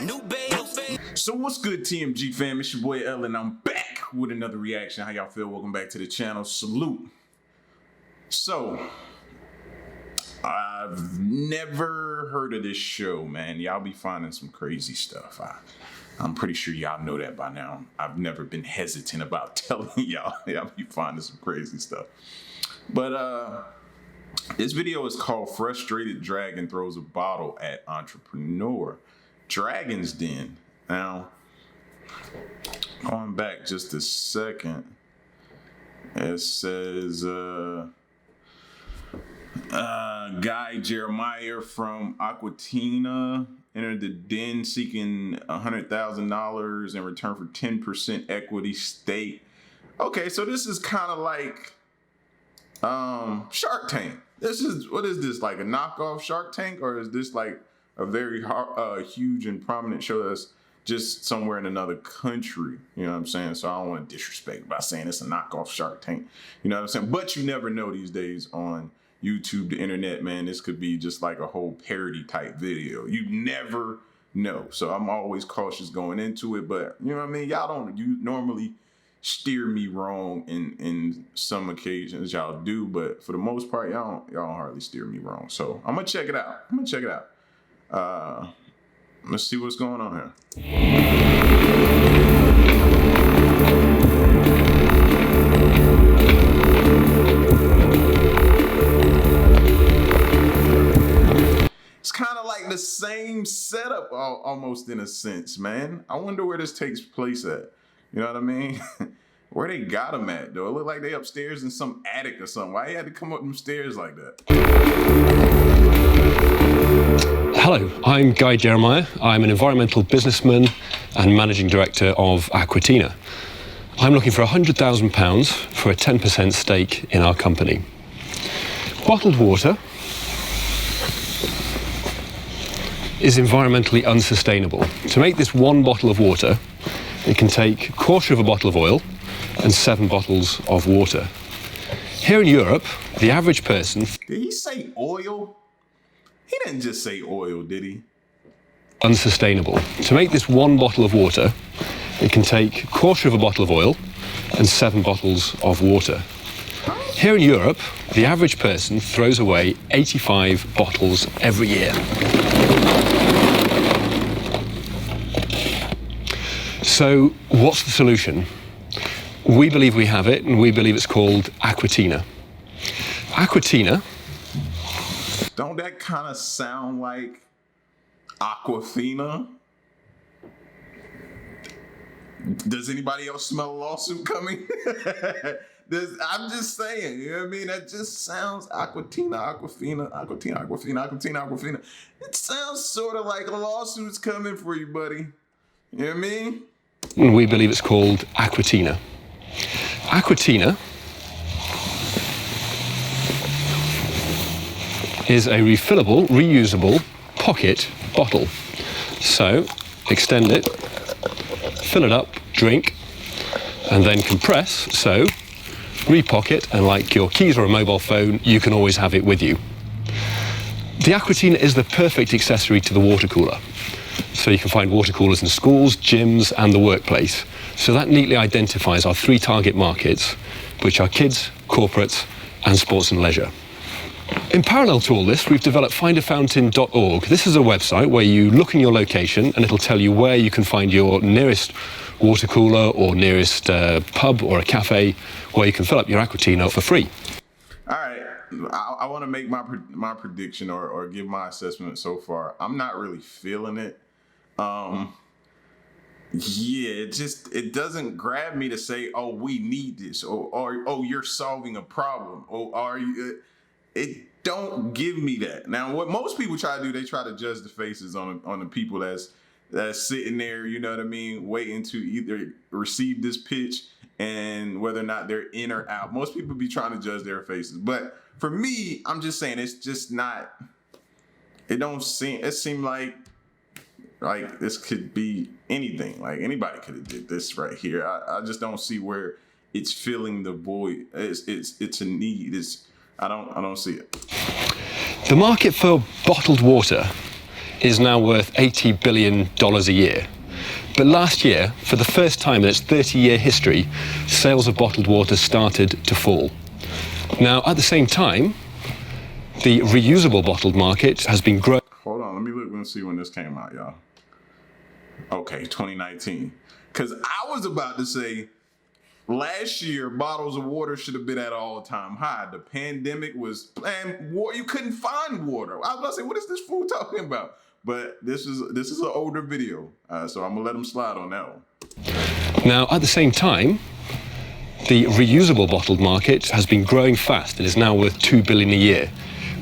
new babe. So what's good, TMG fam? It's your boy L, and I'm back with another reaction. How y'all feel? Welcome back to the channel. Salute. So, I've never heard of this show, man. Y'all be finding some crazy stuff. I'm pretty sure y'all know that by now. I've never been hesitant about telling y'all. Y'all be finding some crazy stuff. But this video is called Frustrated Dragon Throws a Bottle at Entrepreneur. Dragon's Den. Now, going back just a second, it says Guy Jeremiah from Aquatina entered the den seeking $100,000 in return for 10% equity stake. Okay, so this is kind of like Shark Tank. What is this, like a knockoff Shark Tank, or is this like a very huge and prominent show that's just somewhere in another country? You know what I'm saying? So I don't want to disrespect by saying it's a knockoff Shark Tank. You know what I'm saying? But you never know these days on YouTube, the internet, man. This could be just like a whole parody type video. You never know. So I'm always cautious going into it. But you know what I mean? You normally steer me wrong in some occasions. Y'all do, but for the most part, y'all don't hardly steer me wrong. So I'm gonna check it out. Let's see what's going on here. It's kind of like the same setup almost in a sense, man. I wonder where this takes place at. You know what I mean? Where they got them at, though? It looked like they upstairs in some attic or something. Why you had to come up them stairs like that? Hello, I'm Guy Jeremiah. I'm an environmental businessman and managing director of Aquatina. I'm looking for £100,000 for a 10% stake in our company. Bottled water is environmentally unsustainable. To make this one bottle of water, it can take a quarter of a bottle of oil and 7 bottles of water. Here in Europe, the average person... Did he say oil? He didn't just say oil, did he? Unsustainable. To make this one bottle of water, it can take a quarter of a bottle of oil and 7 bottles of water. Here in Europe, the average person throws away 85 bottles every year. So what's the solution? We believe we have it, and we believe it's called Aquatina. Aquatina. Don't that kind of sound like Aquafina? Does anybody else smell a lawsuit coming? I'm just saying, you know what I mean? That just sounds Aquatina, Aquafina. It sounds sort of like a lawsuit's coming for you, buddy. You know what I mean? And we believe it's called Aquatina. Aquatina is a refillable, reusable pocket bottle. So extend it, fill it up, drink, and then compress. So repocket, and like your keys or a mobile phone, you can always have it with you. The Aquatina is the perfect accessory to the water cooler. So you can find water coolers in schools, gyms, and the workplace. So that neatly identifies our 3 target markets, which are kids, corporates, and sports and leisure. In parallel to all this, we've developed findafountain.org. This is a website where you look in your location and it'll tell you where you can find your nearest water cooler or nearest pub or a cafe where you can fill up your Aquatina for free. All right, I want to make my prediction or give my assessment so far. I'm not really feeling it. Yeah, it doesn't grab me to say, oh, we need this, or oh, you're solving a problem, or are you? It don't give me that. Now, what most people try to do, they try to judge the faces on the people that's sitting there, you know what I mean, waiting to either receive this pitch and whether or not they're in or out. Most people be trying to judge their faces, but for me, I'm just saying it's just not. It seemed like this could be anything. Like anybody could have did this right here. I just don't see where it's filling the void. It's a need. I don't see it. The market for bottled water is now worth $80 billion a year. But last year, for the first time in its 30-year history, sales of bottled water started to fall. Now, at the same time, the reusable bottled market has been growing. Hold on, let me look and see when this came out, y'all. Okay, 2019. Because I was about to say, last year, bottles of water should have been at an all-time high. The pandemic was, man, you couldn't find water. I was about to say, what is this fool talking about? But this is an older video, so I'm gonna let him slide on that one. Now, at the same time, the reusable bottled market has been growing fast. It is now worth $2 billion a year.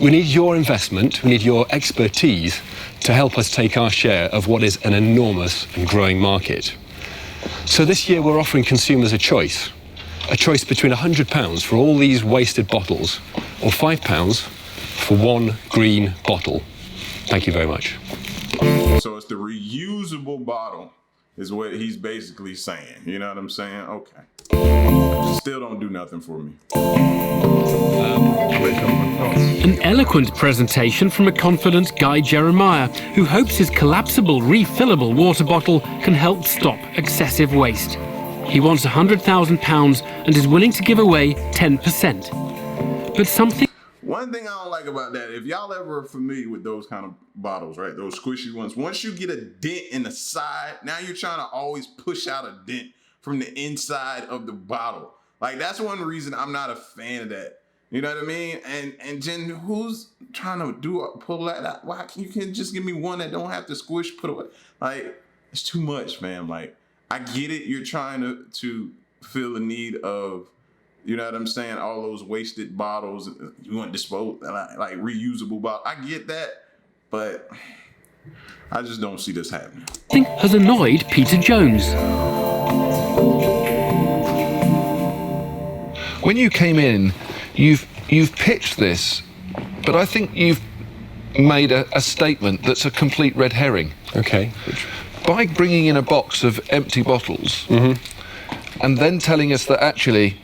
We need your investment, we need your expertise to help us take our share of what is an enormous and growing market. So this year we're offering consumers a choice between £100 for all these wasted bottles or £5 for one green bottle. Thank you very much. So it's the reusable bottle is what he's basically saying. You know what I'm saying? Okay. Still don't do nothing for me. An eloquent presentation from a confident Guy Jeremiah, who hopes his collapsible, refillable water bottle can help stop excessive waste. He wants £100,000 and is willing to give away 10%. But something... One thing I don't like about that, if y'all ever are familiar with those kind of bottles, right, those squishy ones, once you get a dent in the side, now you're trying to always push out a dent from the inside of the bottle. Like, that's one reason I'm not a fan of that. You know what I mean? And Jen, who's trying to pull that out? Why you can just give me one that don't have to squish, put away? Like, it's too much, man. Like, I get it. You're trying to feel the need of, you know what I'm saying, all those wasted bottles. You want to dispose, like reusable bottles. I get that, but I just don't see this happening. has annoyed Peter Jones. When you came in, you've pitched this, but I think you've made a statement that's a complete red herring. Okay. By bringing in a box of empty bottles and then telling us that actually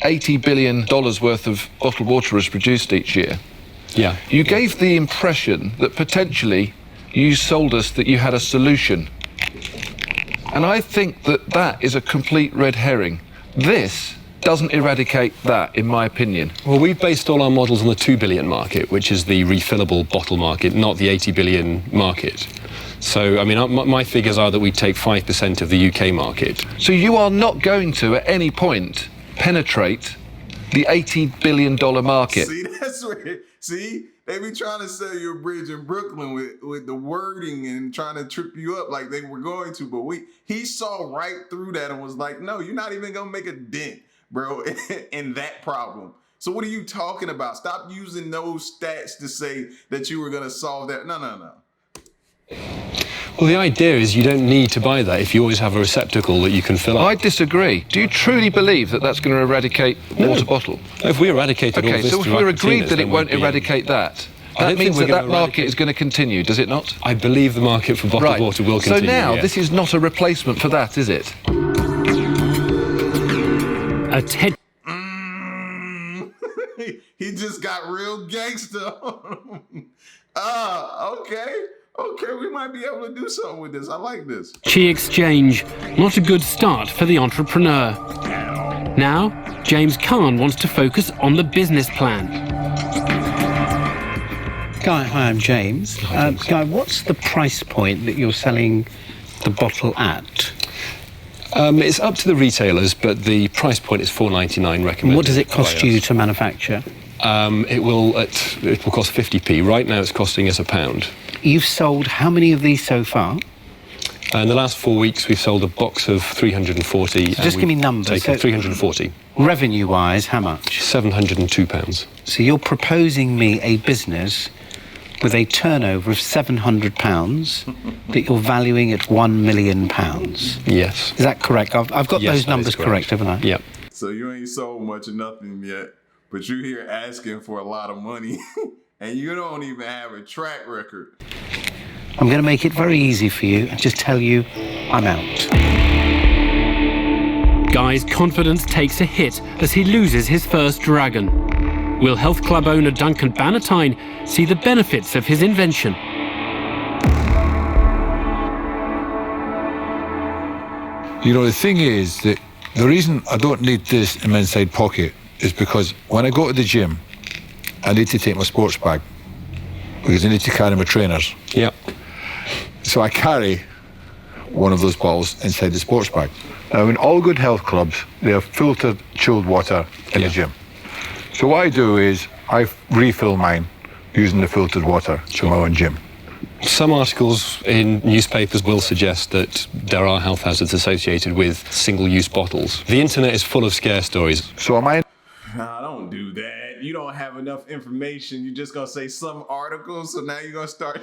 $80 billion worth of bottled water is produced each year, you gave the impression that potentially you sold us that you had a solution. And I think that that is a complete red herring. This doesn't eradicate that, in my opinion. Well, we've based all our models on the 2 billion market, which is the refillable bottle market, not the 80 billion market. So, I mean, my figures are that we take 5% of the UK market. So you are not going to, at any point, penetrate the $80 billion market. See, that's where, they be trying to sell you a bridge in Brooklyn with the wording and trying to trip you up like they were going to, but he saw right through that and was like, no, you're not even gonna make a dent, bro, in that problem. So what are you talking about? Stop using those stats to say that you were gonna solve that. No. Well, the idea is you don't need to buy that if you always have a receptacle that you can fill up. I disagree. Do you truly believe that that's going to eradicate water bottle? If we eradicated all Okay, this so if we're agreed that it won't eradicate that, that means that market is going to continue, does it not? I believe the market for bottled water will continue. So now, this is not a replacement for that, is it? He just got real gangster. Okay, we might be able to do something with this. I like this. Chi exchange, not a good start for the entrepreneur. Now, James Kahn wants to focus on the business plan. Guy, hi, I'm James. Guy, what's the price point that you're selling the bottle at? It's up to the retailers, but the price point is $4.99 recommended. What does it cost you to manufacture? It will cost 50p. Right now it's costing us £1. You've sold how many of these so far? In the last 4 weeks we've sold a box of 340. So just give me numbers. Taken 340. Revenue-wise, how much? £702. So you're proposing me a business with a turnover of £700 that you're valuing at £1 million. Yes. Is that correct? I've got those numbers correct, haven't I? Yep. So you ain't sold much of nothing yet, but you're here asking for a lot of money, and you don't even have a track record. I'm going to make it very easy for you and just tell you I'm out. Guy's confidence takes a hit as he loses his first dragon. Will health club owner Duncan Bannatyne see the benefits of his invention? You know, the thing is that the reason I don't need this in my inside pocket is because when I go to the gym, I need to take my sports bag because I need to carry my trainers. Yeah. So I carry one of those bottles inside the sports bag. Now, in all good health clubs, they have filtered chilled water in the gym. So what I do is I refill mine using the filtered water from my own gym. Some articles in newspapers will suggest that there are health hazards associated with single-use bottles. The internet is full of scare stories. So am I... Nah, don't do that. You don't have enough information. You're just gonna say some articles, so now you're gonna start...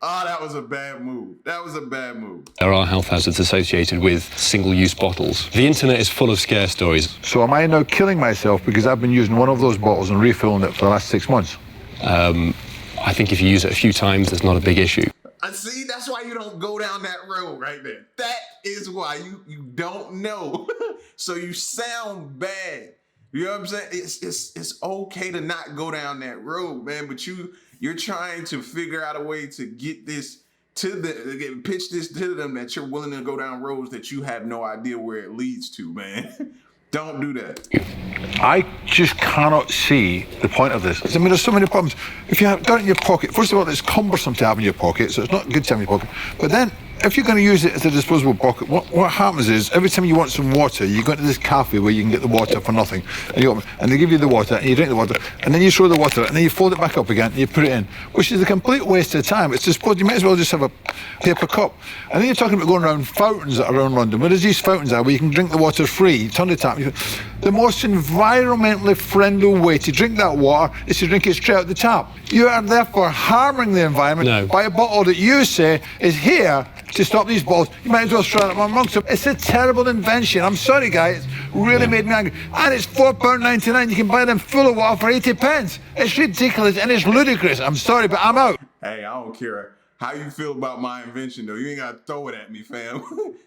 Oh, that was a bad move. That was a bad move. There are health hazards associated with single-use bottles. The internet is full of scare stories. So am I now killing myself because I've been using one of those bottles and refilling it for the last 6 months? I think if you use it a few times, there's not a big issue. See, that's why you don't go down that road right there. That is why you don't know. So you sound bad. You know what I'm saying? It's okay to not go down that road, man. But you're trying to figure out a way to get this to pitch this to them that you're willing to go down roads that you have no idea where it leads to, man. Don't do that. I just cannot see the point of this. I mean, there's so many problems. If you have got it in your pocket, first of all, it's cumbersome to have in your pocket, so it's not good to have in your pocket. But then, if you're going to use it as a disposable bucket, what happens is, every time you want some water, you go to this cafe where you can get the water for nothing, and they give you the water, and you drink the water, and then you throw the water, and then you fold it back up again, and you put it in, which is a complete waste of time. It's disposable. You might as well just have a paper cup. And then you're talking about going around fountains that are around London, where there's these fountains are where you can drink the water free. You turn the tap. The most environmentally friendly way to drink that water is to drink it straight out the tap. You are therefore harming the environment by a bottle that you say is here to stop these bottles. You might as well throw it amongst them. It's a terrible invention. I'm sorry, guys. It really made me angry. And it's £4.99. You can buy them full of water for 80 pence. It's ridiculous and it's ludicrous. I'm sorry, but I'm out. Hey, I don't care how you feel about my invention, though. You ain't got to throw it at me, fam.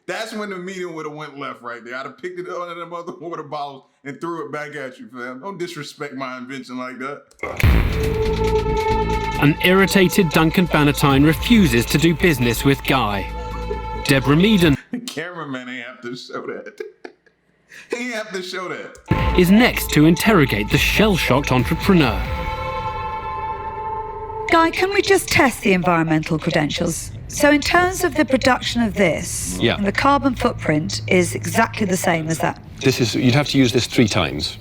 That's when the meeting would have went left right there. I'd have picked it up out of them other water bottles and threw it back at you, fam. Don't disrespect my invention like that. An irritated Duncan Bannatyne refuses to do business with Guy. Deborah Meaden, The cameraman ain't have to show that. He ain't have to show that. is next to interrogate the shell-shocked entrepreneur. Guy, can we just test the environmental credentials? So in terms of the production of this, the carbon footprint is exactly the same as that? You'd have to use this 3 times.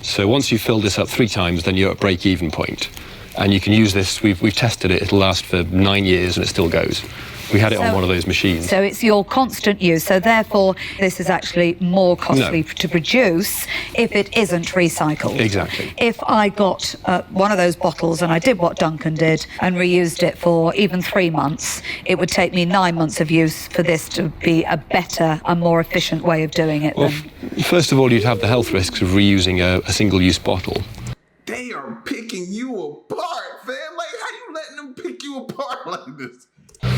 So once you've filled this up 3 times, then you're at break-even point. And you can use this, we've tested it, it'll last for 9 years and it still goes. We had it on one of those machines. So it's your constant use. So therefore, this is actually more costly to produce if it isn't recycled. Exactly. If I got one of those bottles and I did what Duncan did and reused it for even 3 months, it would take me 9 months of use for this to be a better and more efficient way of doing it. Well, first of all, you'd have the health risks of reusing a single-use bottle. They are picking you apart, fam. Like, how you letting them pick you apart like this?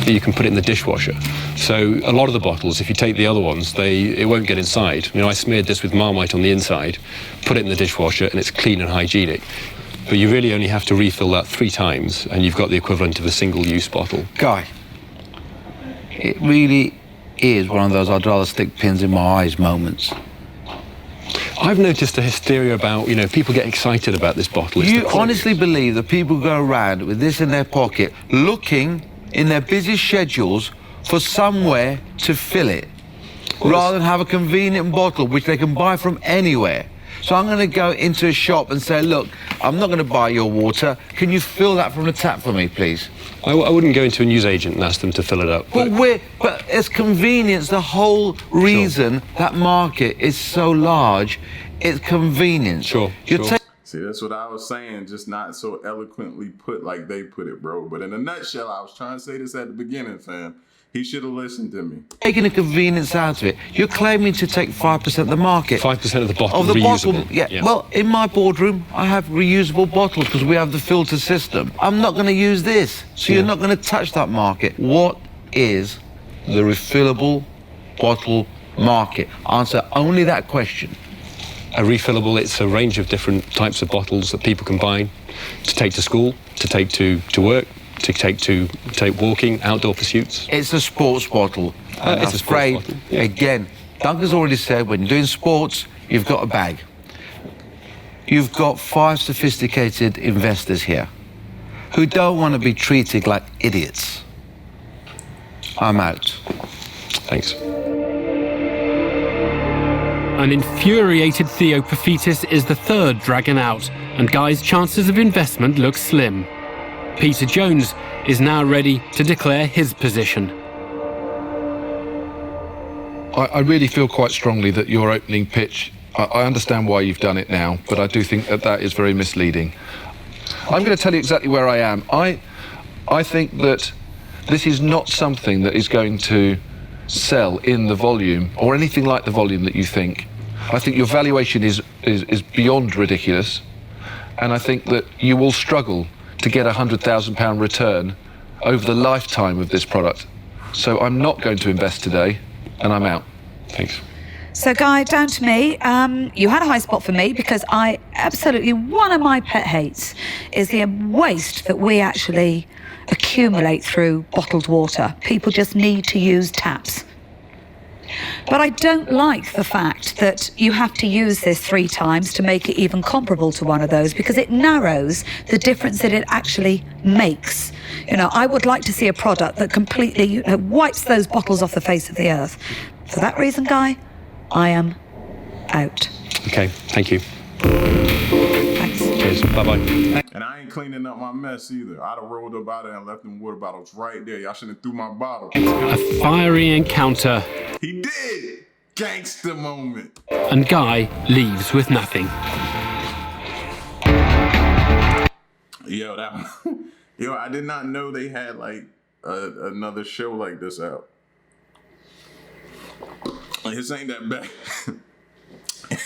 You can put it in the dishwasher. So a lot of the bottles, if you take the other ones, it won't get inside. You know, I smeared this with Marmite on the inside, put it in the dishwasher, and it's clean and hygienic. But you really only have to refill that 3 times, and you've got the equivalent of a single-use bottle. Guy, it really is one of those I'd rather stick pins in my eyes moments. I've noticed a hysteria about, people get excited about this bottle. You honestly believe that people go around with this in their pocket, looking in their busy schedules for somewhere to fill it, rather than have a convenient bottle which they can buy from anywhere? So I'm going to go into a shop and say, look, I'm not going to buy your water. Can you fill that from the tap for me, please? I wouldn't go into a newsagent and ask them to fill it up. But it's convenience. The whole reason that market is so large, it's convenience. Sure. See, that's what I was saying, just not so eloquently put like they put it, bro. But in a nutshell, I was trying to say this at the beginning, fam. He should have listened to me. Taking the convenience out of it. You're claiming to take 5% of the market. 5% of the bottle reusable. Yeah. Well, in my boardroom, I have reusable bottles because we have the filter system. I'm not going to use this, so you're not going to touch that market. What is the refillable bottle market? Answer only that question. A refillable, it's a range of different types of bottles that people can buy to take to school, to take to work, to take walking, outdoor pursuits. It's a sports bottle. And It's a sports bottle, yeah. Again, Duncan's already said when you're doing sports, you've got a bag. You've got 5 sophisticated investors here who don't want to be treated like idiots. I'm out. Thanks. An infuriated Theo Paphitis is the third dragon out, and Guy's chances of investment look slim. Peter Jones is now ready to declare his position. I really feel quite strongly that your opening pitch, I understand why you've done it now, but I do think that is very misleading. I'm going to tell you exactly where I am. I think that this is not something that is going to sell in the volume or anything like the volume that you think. I think your valuation is beyond ridiculous, and I think that you will struggle to get £100,000 return over the lifetime of this product. So I'm not going to invest today, and I'm out. Thanks. So, Guy, down to me. You had a high spot for me because I absolutely, one of my pet hates is the waste that we actually accumulate through bottled water. People just need to use taps. But I don't like the fact that you have to use this 3 times to make it even comparable to one of those, because it narrows the difference that it actually makes. You know, I would like to see a product that completely wipes those bottles off the face of the earth. For that reason, Guy, I am out. Okay, thank you. Thanks. Cheers. Bye-bye. And I ain't cleaning up my mess either. I'd have rolled up out of it and left them water bottles right there. Y'all shouldn't have threw my bottle. A fiery encounter, He did! Gangster moment. and Guy leaves with nothing. Yo, I did not know they had like another show like this out. Like, this ain't that bad.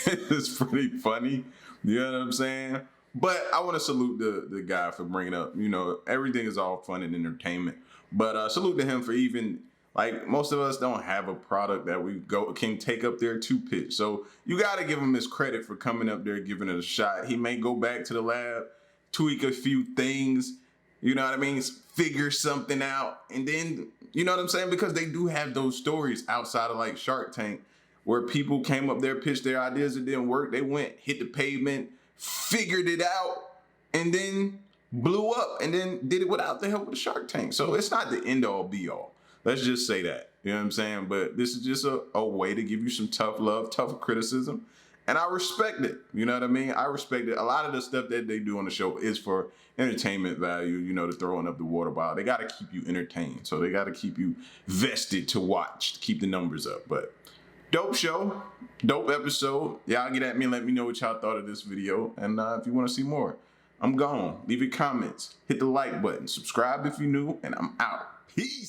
It's pretty funny. You know what I'm saying? But I want to salute the guy for bringing up, you know, everything is all fun and entertainment. But salute to him for even, like, most of us don't have a product that we can take up there to pitch. So you got to give him his credit for coming up there, giving it a shot. He may go back to the lab, tweak a few things, you know what I mean? Figure something out. And then, you know what I'm saying? Because they do have those stories outside of like Shark Tank where people came up there, pitched their ideas, it didn't work. They went, hit the pavement, figured it out, and then blew up, and then did it without the help of the Shark Tank. So it's not the end all be all. Let's just say that. You know what I'm saying? But this is just a way to give you some tough love, tough criticism. And I respect it. You know what I mean? I respect it. A lot of the stuff that they do on the show is for entertainment value, you know, to throwing up the water bottle. They got to keep you entertained. So they got to keep you vested to watch, to keep the numbers up. But dope show, dope episode. Y'all get at me and let me know what y'all thought of this video. And if you want to see more, I'm gone. Leave your comments. Hit the like button. Subscribe if you're new. And I'm out. Peace.